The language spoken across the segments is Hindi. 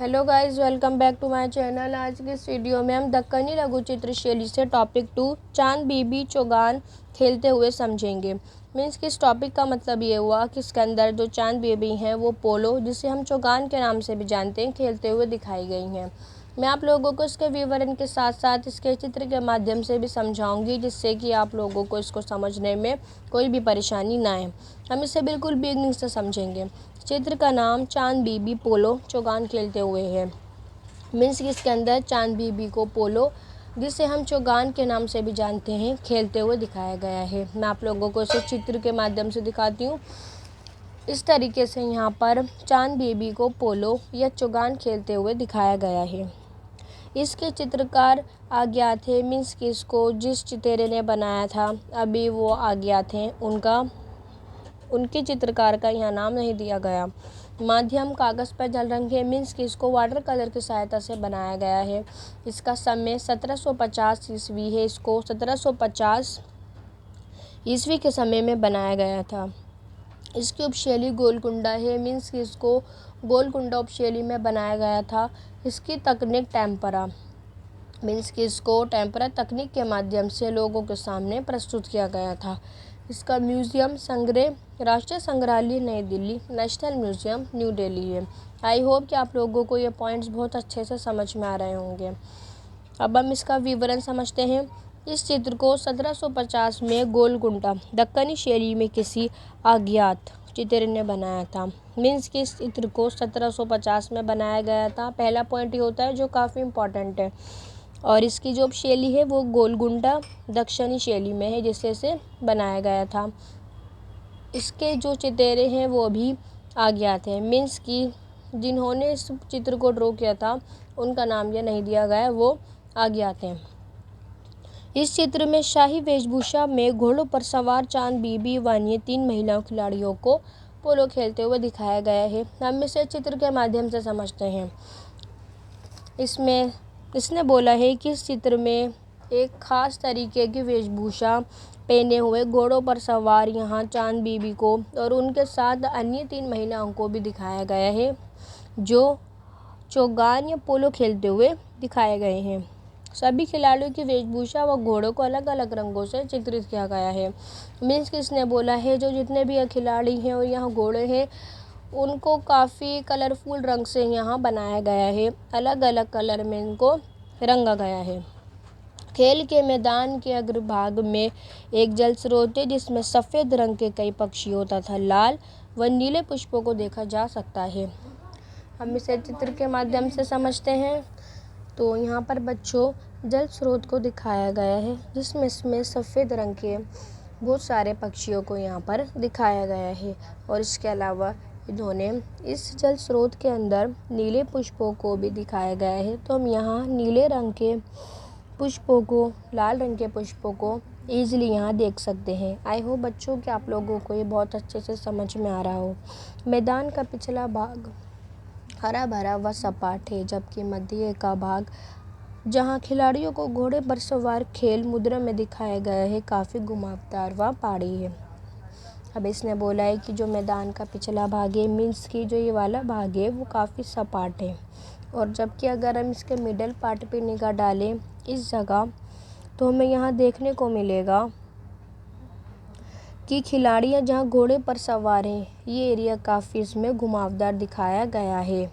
Hello guys, welcome back to my channel. आज के इस वीडियो में हम दक्कनी लघु चित्र शैली से टॉपिक 2 चांद बीबी चौगान खेलते हुए समझेंगे। मीन्स कि इस टॉपिक का मतलब ये हुआ कि इसके अंदर जो चांद बीबी हैं वो पोलो, जिसे हम चौगान के नाम से भी जानते हैं, खेलते हुए दिखाई गई हैं। मैं आप लोगों को इसके विवरण के साथ साथ इसके चित्र के माध्यम से भी समझाऊंगी, जिससे कि आप लोगों को इसको समझने में कोई भी परेशानी ना आए। हम इसे बिल्कुल बिगिनिंग से समझेंगे। चित्र का नाम चांद बीबी पोलो चौगान खेलते हुए है। मीन्स कि इसके अंदर चांद बीबी को पोलो, जिसे हम चौगान के नाम से भी जानते हैं, खेलते हुए दिखाया गया है। मैं आप लोगों को इसे चित्र के माध्यम से दिखाती हूँ। इस तरीके से यहाँ पर चांद बीबी को पोलो या चौगान खेलते हुए दिखाया गया है। इसके चित्रकार अज्ञात थे। मीन्स कि इसको जिस चितेरे ने बनाया था अभी वो अज्ञात हैं, उनके चित्रकार का यहाँ नाम नहीं दिया गया। माध्यम कागज़ पर जल रंग है। मीन्स कि इसको वाटर कलर की सहायता से बनाया गया है। इसका समय 1750 ईस्वी है। इसको 1750 ईस्वी के समय में बनाया गया था। इसकी उपशैली गोलकुंडा है। मीन्स कि इसको गोलकुंडा उपशैली में बनाया गया था। इसकी तकनीक टेम्परा, मीन्स कि इसको टेम्परा तकनीक के माध्यम से लोगों के सामने प्रस्तुत किया गया था। इसका म्यूज़ियम संग्रह राष्ट्रीय संग्रहालय नई Delhi, national museum new Delhi है। आई होप कि आप लोगों को ये पॉइंट्स बहुत अच्छे से समझ में आ रहे होंगे। अब हम इसका विवरण समझते हैं। इस चित्र को 1750 में गोलकुंडा दक्कनी शैली में किसी अज्ञात चित्र ने बनाया था। मीन्स कि इस चित्र को 1750 में बनाया गया था। पहला पॉइंट ये होता है जो काफ़ी इम्पॉर्टेंट है। और इसकी जो शैली है वो गोलकुंडा दक्षिणी शैली में है, जिससे इसे बनाया गया था। इसके जो चितेरे हैं वो भी अज्ञात हैं। मीन्स कि जिन्होंने इस चित्र को ड्रॉ किया था उनका नाम यह नहीं दिया गया है, वो अज्ञात हैं। इस चित्र में शाही वेशभूषा में घोड़ों पर सवार चांद बीबी व अन्य 3 महिलाओं खिलाड़ियों को पोलो खेलते हुए दिखाया गया है। हम इसे चित्र के माध्यम से समझते हैं। इसने बोला है कि इस चित्र में एक खास तरीके की वेशभूषा पहने हुए घोड़ों पर सवार यहाँ चांद बीबी को और उनके साथ अन्य 3 महिलाओं को भी दिखाया गया है, जो चौगान या पोलो खेलते हुए दिखाए गए हैं। सभी खिलाड़ियों की वेशभूषा व घोड़ों को अलग अलग रंगों से चित्रित किया गया है। मीन्स कि इसने बोला है जो जितने भी खिलाड़ी हैं और यहाँ घोड़े हैं उनको काफ़ी कलरफुल रंग से यहाँ बनाया गया है। अलग अलग कलर में इनको रंगा गया है। खेल के मैदान के अग्रभाग में एक जल स्रोत है, जिसमें सफ़ेद रंग के कई पक्षियों तथा लाल व नीले पुष्पों को देखा जा सकता है। हम इसे चित्र के माध्यम से समझते हैं। तो यहाँ पर बच्चों जल स्रोत को दिखाया गया है, जिसमें इसमें सफ़ेद रंग के बहुत सारे पक्षियों को यहाँ पर दिखाया गया है। और इसके अलावा इन्होंने इस जल स्रोत के अंदर नीले पुष्पों को भी दिखाया गया है। तो हम यहाँ नीले रंग के पुष्पों को, लाल रंग के पुष्पों को ईजिली यहाँ देख सकते हैं। आई होप बच्चों कि आप लोगों को ये बहुत अच्छे से समझ में आ रहा हो। मैदान का पिछला भाग हरा भरा व सपाट है, जबकि मध्य का भाग, जहाँ खिलाड़ियों को घोड़े पर सवार खेल मुद्रा में दिखाया गया है, काफ़ी घुमावदार व पहाड़ी है। अब इसने बोला है कि जो मैदान का पिछला भाग है, मीन्स कि जो ये वाला भाग है वो काफ़ी सपाट है। और जबकि अगर हम इसके मिडल पार्ट पे निगाह डालें इस जगह, तो हमें यहाँ देखने को मिलेगा कि खिलाड़ियाँ जहाँ घोड़े पर सवार हैं, ये एरिया काफ़ी इसमें घुमावदार दिखाया गया है।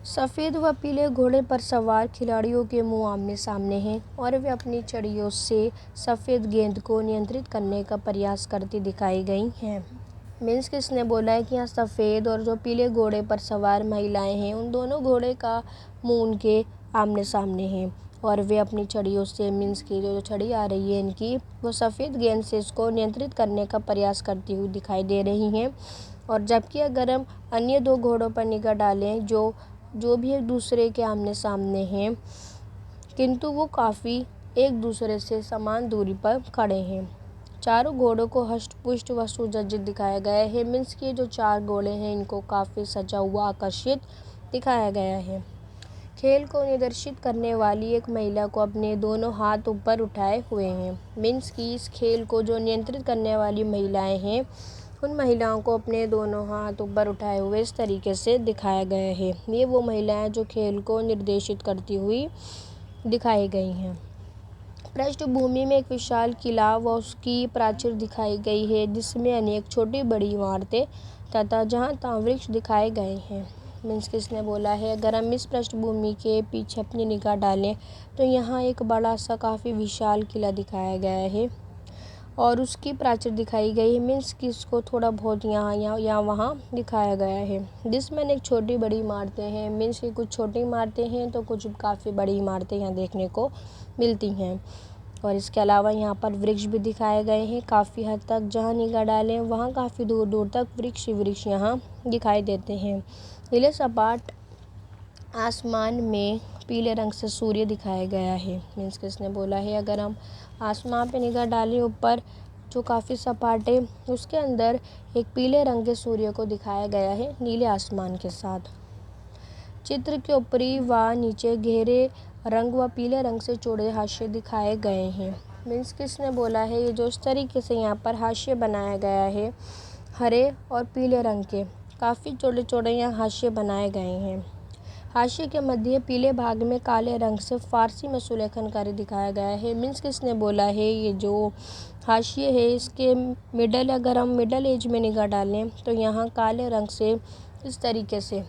सफ़ेद व पीले घोड़े पर सवार खिलाड़ियों के मुंह आमने सामने हैं और वे अपनी छड़ियों से सफ़ेद गेंद को नियंत्रित करने का प्रयास करती दिखाई गई हैं। मीन्स कि इसने बोला है कि यहाँ सफ़ेद और जो पीले घोड़े पर सवार महिलाएं हैं, उन दोनों घोड़े का मुंह उनके आमने सामने हैं और वे अपनी छड़ियों से, मीन्स की जो छड़ी आ रही है इनकी, वो सफ़ेद गेंद से इसको नियंत्रित करने का प्रयास करती हुई दिखाई दे रही हैं। और जबकि अगर हम अन्य 2 घोड़ों पर निगाह डालें जो भी एक दूसरे के आमने सामने हैं, किंतु वो काफ़ी एक दूसरे से समान दूरी पर खड़े हैं। चारों घोड़ों को हष्ट-पुष्ट व सुसज्जित दिखाया गया है। मीन्स कि जो 4 घोड़े हैं इनको काफ़ी सजा हुआ, आकर्षित दिखाया गया है। खेल को निदर्शित करने वाली एक महिला को अपने दोनों हाथ ऊपर उठाए हुए हैं। मीन्स कि इस खेल को जो नियंत्रित करने वाली महिलाएं हैं उन महिलाओं को अपने दोनों हाथ ऊपर उठाए हुए इस तरीके से दिखाया गया है। ये वो महिलाएं जो खेल को निर्देशित करती हुई दिखाई गई हैं। पृष्ठभूमि में एक विशाल किला व उसकी प्राचीर दिखाई गई है, जिसमें अनेक छोटी बड़ी इमारतें तथा जहाँ तहाँ वृक्ष दिखाए गए हैं। मीन्स किसने बोला है, अगर हम इस पृष्ठभूमि के पीछे अपनी निगाह डालें तो यहाँ एक बड़ा सा काफ़ी विशाल किला दिखाया गया है और उसकी प्राचीर दिखाई गई है। मीन्स कि इसको थोड़ा बहुत यहाँ वहाँ दिखाया गया है, जिसमें एक छोटी बड़ी इमारतें हैं। मीन्स कि कुछ छोटी इमारतें हैं तो कुछ काफ़ी बड़ी इमारतें यहाँ देखने को मिलती हैं। और इसके अलावा यहाँ पर वृक्ष भी दिखाए गए हैं काफ़ी हद तक, जहाँ निगाह डालें वहाँ काफ़ी दूर दूर तक वृक्ष वृक्ष यहाँ दिखाई देते हैं। नीले सपाट आसमान में पीले रंग से सूर्य दिखाया गया है। मीन्स किसने बोला है, अगर हम आसमान पे निगाह डालें ऊपर जो काफ़ी सपाट है, उसके अंदर एक पीले रंग के सूर्य को दिखाया गया है नीले आसमान के साथ। चित्र के ऊपरी व नीचे गहरे रंग व पीले रंग से चौड़े हाशिए दिखाए गए हैं। मीन्स किसने बोला है, ये जो इस तरीके से यहाँ पर हाशिए बनाया गया है हरे और पीले रंग के, काफ़ी चौड़े चौड़े यहाँ हाशिए बनाए गए हैं। हाशिए के मध्य पीले भाग में काले रंग से फारसी में सुलेखनकारी दिखाया गया है। मीन्स किसने बोला है, ये जो हाशिए है इसके मिडल, अगर हम मिडल एज में निगाह डालें तो यहाँ काले रंग से इस तरीके से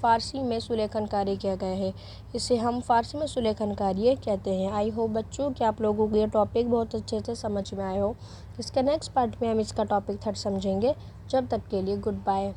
फ़ारसी में सुलेखनकारी किया गया है। इसे हम फ़ारसी में सुलेखनकारी कहते हैं। आई होप बच्चों कि आप लोगों को ये टॉपिक बहुत अच्छे से समझ में आए हो। इसके नेक्स्ट पार्ट में हम इसका टॉपिक 3 समझेंगे। जब तक के लिए गुड बाय।